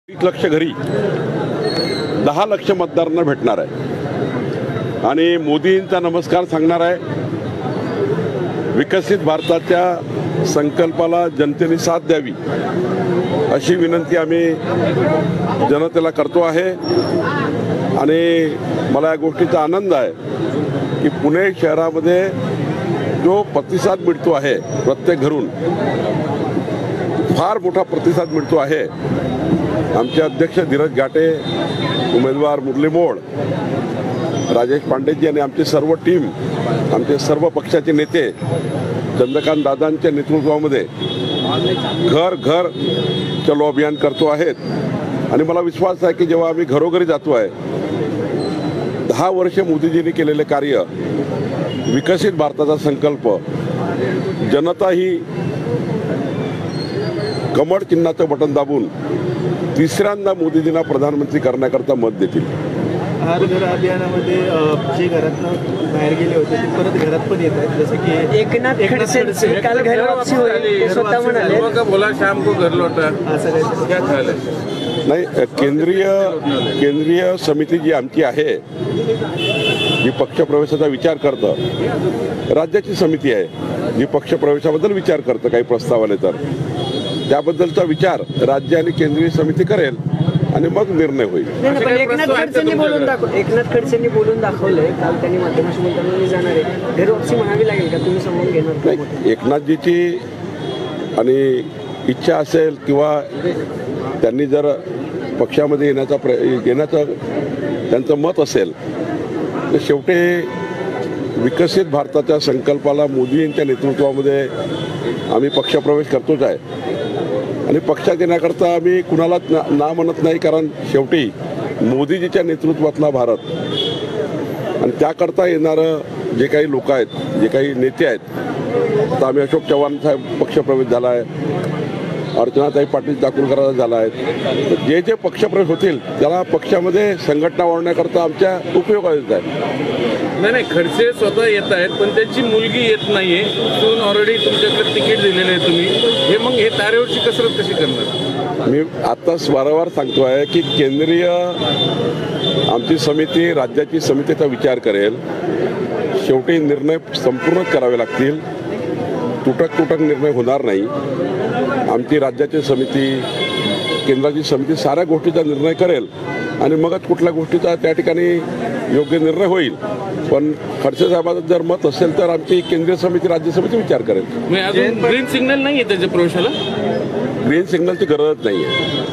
1 लक्ष घरी 10 लक्ष मतदारांना भेटणार आहे आणि मोदींचा नमस्कार सांगणार आहे। विकसित भारताच्या संकल्पाला जनतेने साथ द्यावी अशी विनंती आम्ही जनतेला करतो आहे आणि मला या गोष्टीचा आनंद आहे की पुणे शहरामध्ये जो प्रतिसाद मिळतो आहे प्रत्येक घरून फार मोठा प्रतिसाद मिळतो आहे। आमचे अध्यक्ष धीरज घाटे, उमेदवार मुरली मोहोळ, राजेश पांडेजी आणि आमची सर्व टीम, आमचे सर्व पक्षाचे नेते चंद्रकांत दादांच्या नेतृत्वामध्ये घर घर चलो अभियान करतो आहेत आणि मला विश्वास आहे की जेव्हा आम्ही घरोघरी जातो आहे 10 वर्षे मोदीजींनी केलेले कार्य, विकसित भारताचा संकल्प, जनता ही कमळ चिन्हाचं बटन दाबून तिसऱ्यांदा मोदीजींना प्रधानमंत्री करण्याकरता मत देतील। हर घर अभियानामध्ये जे घरातून बाहेर गेले होते ते परत घरात पण येत आहेत, जसं की एकनाथ खडसे काल घर वापसी होईल स्वतः म्हणाले बोला शाम को घर लौटा, असं क्या ख्याल है? नाही, केंद्रीय समिती जी आमची आहे जी पक्षप्रवेशाचा विचार करतं, राज्याची समिती आहे जी पक्षप्रवेशाबद्दल विचार करतं, काही प्रस्ताव आले तर त्याबद्दलचा विचार राज्य आणि केंद्रीय समिती करेल आणि मग निर्णय होईल। एकनाथ खडसेंनी बोलून दाखवलंय काल, त्यांनी माध्यमाशी बोलताना मी जाणार आहे, घर वापसी म्हणावी लागेल का, तुम्ही समजून घेणार नाही? एकनाथजीची आणि इच्छा असेल किंवा त्यांनी जर पक्षामध्ये येण्याचं त्यांचं मत असेल तर शेवटी विकसित भारताच्या संकल्पाला मोदींच्या नेतृत्वामध्ये आम्ही पक्षप्रवेश करतोच आहे आणि पक्षात येण्याकरता आम्ही कुणालाच ना म्हणत नाही, कारण शेवटी मोदीजीच्या नेतृत्वातला भारत आणि त्याकरता येणारं जे काही लोक आहेत, जे काही नेते आहेत, आता आम्ही अशोक चव्हाण साहेब पक्षप्रवेश झाला आहे, अर्चनाताई पाटील चाकूरकरांचा झाला आहे, तर जे जे पक्षप्रवेश होतील त्याला पक्षामध्ये संघटना वाढवण्याकरता आमच्या उपयोगात आहे। नाही, खडसे स्वतः येत आहेत पण त्यांची मुलगी येत नाहीये, सून ऑलरेडी तुमच्याकडे तिकीट दिलेलं आहे तुम्ही, हे मग हे तारेवरची कसरत कशी करणार? मी आत्ताच वारंवार सांगतो आहे की केंद्रीय आमची समिती, राज्याची समितीचा विचार करेल, शेवटी निर्णय संपूर्णच करावे लागतील, तुटक निर्णय होणार नाही। आमची राज्याची समिती, केंद्राची समिती साऱ्या गोष्टीचा निर्णय करेल आणि मगच कुठल्या गोष्टीचा त्या ठिकाणी योग्य निर्णय होईल। पण खडसे साहेबांचं जर मत असेल तर आमची केंद्रीय समिती, राज्य समिती विचार करेल। अजून ग्रीन सिग्नल नाही आहे त्याच्या प्रवेशाला? ग्रीन सिग्नलची गरज नाही आहे।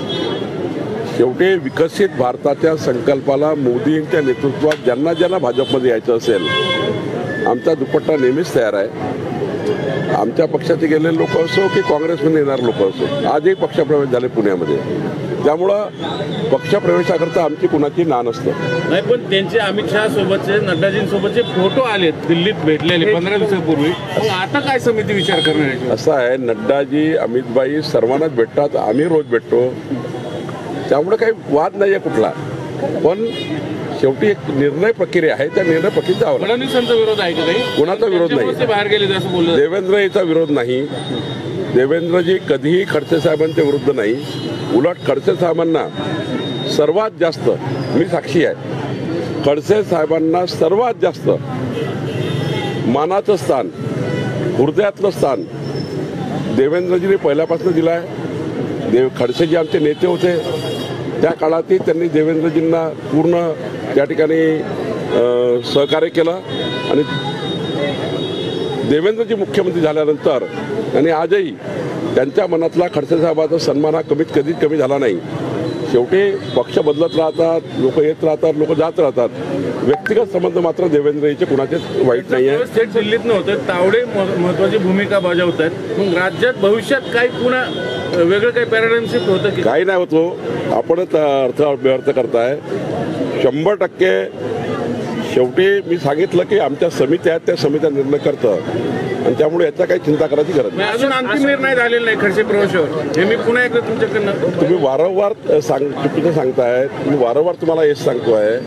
शेवटी विकसित भारताच्या संकल्पाला मोदींच्या नेतृत्वात ज्यांना ज्यांना भाजपमध्ये यायचं असेल, आमचा दुपट्टा नेहमीच तयार आहे। आमच्या पक्षाचे गेलेले लोक असो की काँग्रेसमध्ये येणारे लोक असो, आजही पक्षप्रवेश झाले पुण्यामध्ये, त्यामुळं पक्षप्रवेशाकरता आमची कुणाची ना नसतं। नाही, पण त्यांचे अमित शहा सोबतचे, नड्डाजींसोबतचे फोटो आलेत दिल्लीत भेटलेले 15 दिवसापूर्वी, मग आता काय समिती विचार करणार आहे? असं आहे, नड्डाजी, अमितभाई सर्वांनाच भेटतात, आम्ही रोज भेटतो, त्यामुळे काही वाद नाही आहे कुठला, पण शेवटी एक निर्णय प्रक्रिया आहे, त्या निर्णय प्रक्रियेत जावं लागतं। फडणवीसांचा विरोध आहे का काही? कोणाचा विरोध नाही, बाहेर गेले असं बोललं। देवेंद्र याचा विरोध नाही, देवेंद्रजी कधीही खडसे साहेबांच्या विरुद्ध नाही, उलट खडसे साहेबांना सर्वात जास्त, मी साक्षी आहे, खडसे साहेबांना सर्वात जास्त मानाचं स्थान, हृदयातलं स्थान देवेंद्रजींनी पहिल्यापासून दिलं आहे। खडसे जे आमचे नेते होते त्या काळातही त्यांनी देवेंद्रजींना पूर्ण त्या ठिकाणी सहकार्य केलं आणि देवेंद्रजी मुख्यमंत्री झाल्यानंतर आणि आजही त्यांच्या मनातला खडसे साहेबांचा सन्मान हा कधीच कमी झाला नाही। शेवटी पक्ष बदलत राहतात, लोक येत राहतात, लोक जात राहतात, व्यक्तिगत संबंध मात्र देवेंद्रजीचे कुणाचेच वाईट नाही आहे। स्टेट दिल्लीत नव्हतं, तावडे महत्वाची भूमिका बजावत आहेत, मग राज्यात भविष्यात काही पुन्हा वेगळं काही पॅराडाईम शिफ्ट होतं की? काही नाही होतो, आपणच अर्थ करताय 100%। शेवटी मी सांगितलं की आमच्या समित्या आहेत, त्या समित्या निर्णय करतं आणि त्यामुळे याचा काही चिंता करायची गरज नाही। अजून अंतिम निर्णय झालेला नाही खडसे प्रवेशावर, हे मी पुन्हा एकदा तुमच्याकडनं, तुम्ही वारंवार चुकीचं सांगताय, मी वारंवार तुम्हाला हेच सांगतोय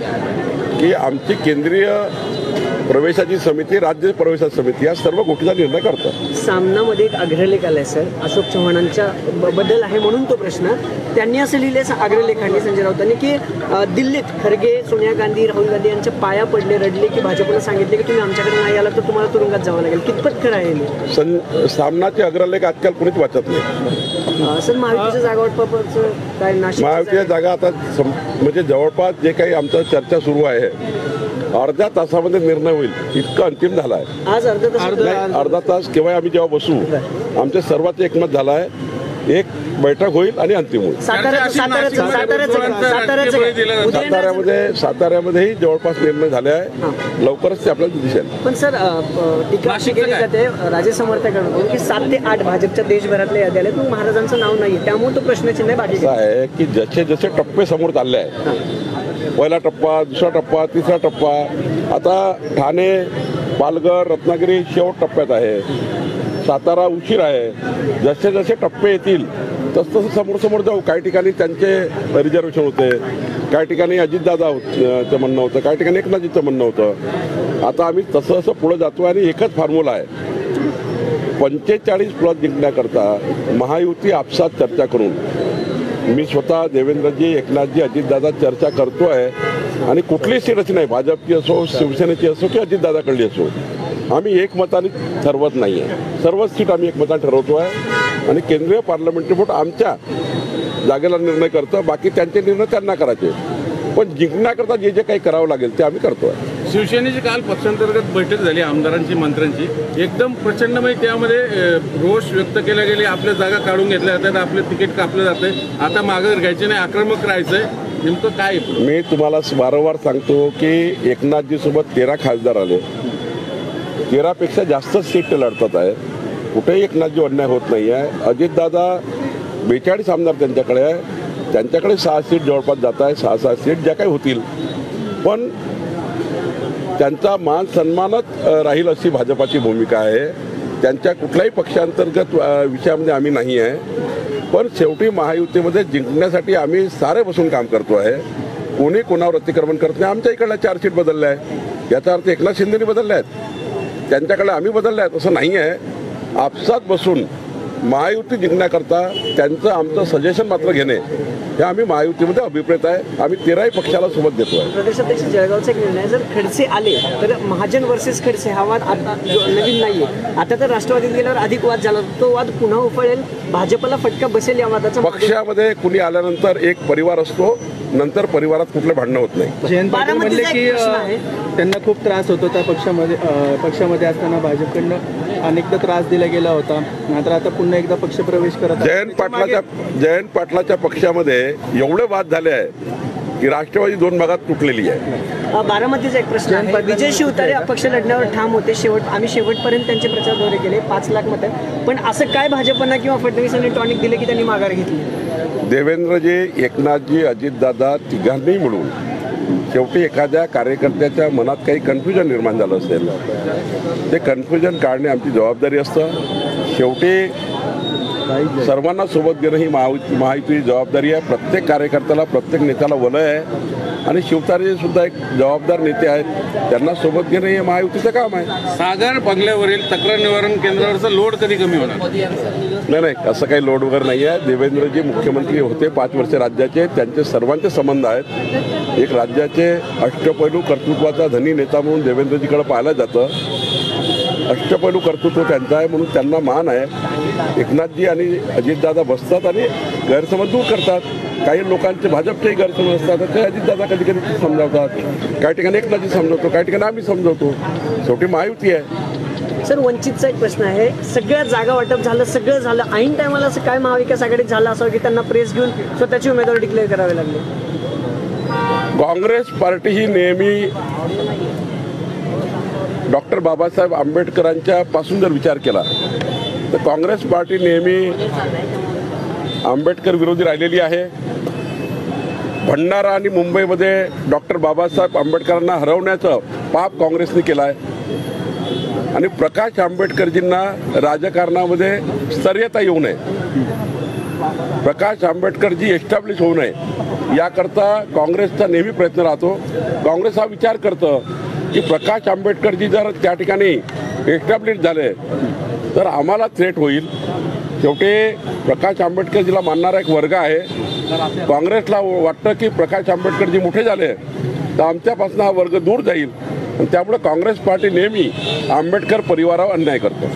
की आमची केंद्रीय प्रवेशाची समिती, राज्य प्रवेशाची समिती या सर्व गोष्टीचा निर्णय करतात। सामनामध्ये एक अग्रलेख आलाय सर, अशोक चव्हाणांच्या बद्दल आहे म्हणून तो प्रश्न, त्यांनी असं लिहिले अग्रलेखांनी संजय राऊतांनी की दिल्लीत खरगे, सोनिया गांधी, राहुल गांधी यांच्या पाया पडले, रडले की भाजपला सांगितले की तुम्ही आमच्याकडे नाही आला तर तुम्हाला तुरुंगात जावं लागेल. कितपत खरं आहे हे? सामनाचे अग्रलेख आजकाल कोणीच वाचत नाही. सर, महायुतीच्या जागा वाटपाचं काय महायुतीच्या जागा आता म्हणजे जवळपास जे काही आमचं चर्चा सुरू आहे अर्ध्या तासामध्ये निर्णय होईल इतकं अंतिम झाला आहे. आज अर्धा तास केव्हा आम्ही जेव्हा बसू आमच्या सर्वांचं एकमत झालं आहे, एक बैठक होईल आणि अंतिम होईल. साताऱ्यामध्येही जवळपास निर्णय झाले आहे, लवकरच ते आपल्याला दिसेल. पण सर, टीका अशी केली जाते राजे समर्थकांकडून की 7 ते 8 भाजपच्या देशभरातल्या याद्या आल्या, मग महाराजांचं नाव नाही, त्यामुळे तो प्रश्नचिन्ह आहे. बाकी आहे की जसे जसे टप्पे समोर चालले आहे, पहिला टप्पा, दुसरा टप्पा, तिसरा टप्पा, आता ठाणे, पालघर, रत्नागिरी शेवट टप्प्यात आहे, सातारा उशीर आहे. जसे जसे टप्पे येतील तसं समोर समोर जाऊ. काही ठिकाणी त्यांचे रिझर्वेशन होते, काही ठिकाणी अजितदादाचं म्हणणं होतं, काही ठिकाणी एकनाथजीचं म्हणणं होतं. आता आम्ही तसं असं पुढे जातो आणि एकच फॉर्म्युला आहे, 45 प्लस जिंकण्याकरता महायुती आपसात चर्चा करून मी स्वतः देवेंद्रजी, एकनाथजी, अजितदादा चर्चा करतो आहे आणि कुठलीही सीट अशी नाही, भाजपची असो, शिवसेनेची असो की अजितदादाकडली असो, आम्ही एकमताने ठरवत नाही आहे. सर्वच सीट आम्ही एकमताने ठरवतो आहे आणि केंद्रीय पार्लमेंटरी बोर्ड आमच्या जागेला निर्णय करतं, बाकी त्यांचे निर्णय त्यांना करायचे. पण जिंकण्याकरता जे जे काही करावं लागेल ते आम्ही करतो आहे. शिवसेनेची काल पक्षांतर्गत बैठक झाली आमदारांची, मंत्र्यांची, एकदम प्रचंड म्हणजे त्यामध्ये रोष व्यक्त केला गेले. आपल्या जागा काढून घेतल्या जातात, आपले तिकीट कापलं जाते, आता मागं घ्यायचे नाही, आक्रमक राहायचंय, नेमकं काय? मी तुम्हाला वारंवार सांगतो की एकनाथजी सोबत 13 खासदार आले, 13पेक्षा जास्त सीट लढतात आहे, कुठेही एकनाथजी अन्याय होत नाही आहे. अजितदादा 42 आमदार त्यांच्याकडे आहे, त्यांच्याकडे 6 सीट जवळपास जात आहे, 6 सीट ज्या काही होतील, पण त्यांचा मान सन्मानच राहील अशी भाजपाची भूमिका आहे. त्यांच्या कुठल्याही पक्षांतर्गत विषयामध्ये आम्ही नाही आहे. पण शेवटी महायुतीमध्ये जिंकण्यासाठी आम्ही सारे बसून काम करतो आहे. कोणी कोणावर अतिक्रमण करत नाही. आमच्या इकडल्या 4 सीट बदलल्या आहे, याचा अर्थ एकनाथ शिंदेनी बदलल्या आहेत, त्यांच्याकडे आम्ही बदलल्या आहेत असं नाही आहे. आपसात बसून महायुती जिंकण्याकरता त्यांचं आमचं सजेशन मात्र घेणे हे आम्ही महायुतीमध्ये अभिप्रेत आहे. आम्ही 13ही पक्षाला सोबत देतो आहे. प्रदेशाध्यक्ष जळगावचा एक निर्णय, जर खडसे आले तर महाजन वर्सेस खडसे हा वाद आता नवीन नाहीये. आता तर राष्ट्रवादीत गेल्यावर अधिक वाद झाला, तो वाद पुन्हा उफाळेल, भाजपला फटका बसेल या वादाचा. पक्षामध्ये कुणी आल्यानंतर एक परिवार असतो, नंतर परिवारात कुठलं भांडणं होत नाही. जयंत पाटील म्हणले की त्यांना खूप त्रास होत होता पक्षामध्ये असताना, भाजपकडनं अनेकदा त्रास दिला गेला होता, मात्र आता पुन्हा एकदा पक्षप्रवेश करत. जयंत पाटलाच्या पक्षामध्ये एवढे वाद झाले आहे की राष्ट्रवादी 2 भागात तुटलेली आहे. बारामतीचा एक प्रश्न आहे, विजय शिवतारे अपक्ष लढण्यावर ठाम होते, आम्ही शेवटपर्यंत त्यांचे प्रचार दौरे केले, 5 लाख मतं, पण असं काय भाजपना किंवा फडणवीसांनी टॉनिक दिले की त्यांनी माघार घेतली? देवेंद्रजी, एकनाथजी, अजितदादा तिघांनी मिळून शेवटी एखाद्या कार्यकर्त्याच्या मनात काही कन्फ्युजन निर्माण झालं असेल, ते कन्फ्युजन काढणे आमची जबाबदारी असतं. शेवटी सर्वांना सोबत घेणं ही महायुतीची जबाबदारी आहे. प्रत्येक कार्यकर्त्याला, प्रत्येक नेत्याला वलय आहे आणि शिवतारे सुद्धा एक जबाबदार नेते आहेत, त्यांना सोबत घेणं हे महायुतीचं काम आहे. सागर बंगल्यावरील तक्रार निवारण केंद्रावरचा लोड कधी कमी होणार? नाही, असं काही लोड वगैरे नाही आहे. देवेंद्रजी मुख्यमंत्री होते 5 वर्ष राज्याचे, त्यांचे सर्वांचे संबंध आहेत. एक राज्याचे अष्टपैलू कर्तृत्वाचा धनी नेता म्हणून देवेंद्रजीकडे पाहिलं जातं. अष्टपैलू कर्तृत्व त्यांचं आहे म्हणून त्यांना मान आहे. एकनाथजी आणि अजितदादा बसतात आणि गैरसमज दूर करतात. काही लोकांचे भाजपचेही गैरसमज असतात, ते अजितदादा कधी कधी समजावतात, काही ठिकाणी एकनाथजी समजवतो, काही ठिकाणी आम्ही समजवतो. शेवटी महायुती आहे. सर, वंचितचा एक प्रश्न आहे, सगळ्या जागा वाटप झालं, सगळं झालं, ऐन टायमाला असं काय महाविकास आघाडीत झालं असावं की त्यांना प्रेस घेऊन स्वतःची उमेदवार डिक्लेअर करावे लागले? काँग्रेस पार्टी ही नेहमी डॉक्टर बाबासाहेब आंबेडकरांच्या पासून जर विचार केला तर काँग्रेस पार्टी नेहमी आंबेडकर विरोधी राहिलेली आहे. भंडारा आणि मुंबईमध्ये डॉक्टर बाबासाहेब आंबेडकरांना हरवण्याचं पाप काँग्रेसने केलं आहे आणि प्रकाश आंबेडकरजींना राजकारणामध्ये स्तरीयता येऊ नये, प्रकाश आंबेडकरजी एस्टॅब्लिश होऊ नये याकरता काँग्रेसचा नेहमी प्रयत्न राहतो. काँग्रेस हा विचार करतं की प्रकाश आंबेडकरजी जर त्या ठिकाणी एस्टॅब्लिश झाले तर आम्हाला थ्रेट होईल, शेवटी प्रकाश आंबेडकरजीला मानणारा एक वर्ग आहे. काँग्रेसला वाटतं की प्रकाश आंबेडकरजी मोठे झाले तर आमच्यापासून हा वर्ग दूर जाईल आणि त्यामुळे काँग्रेस पार्टी नेहमी आंबेडकर परिवारावर अन्याय करतो.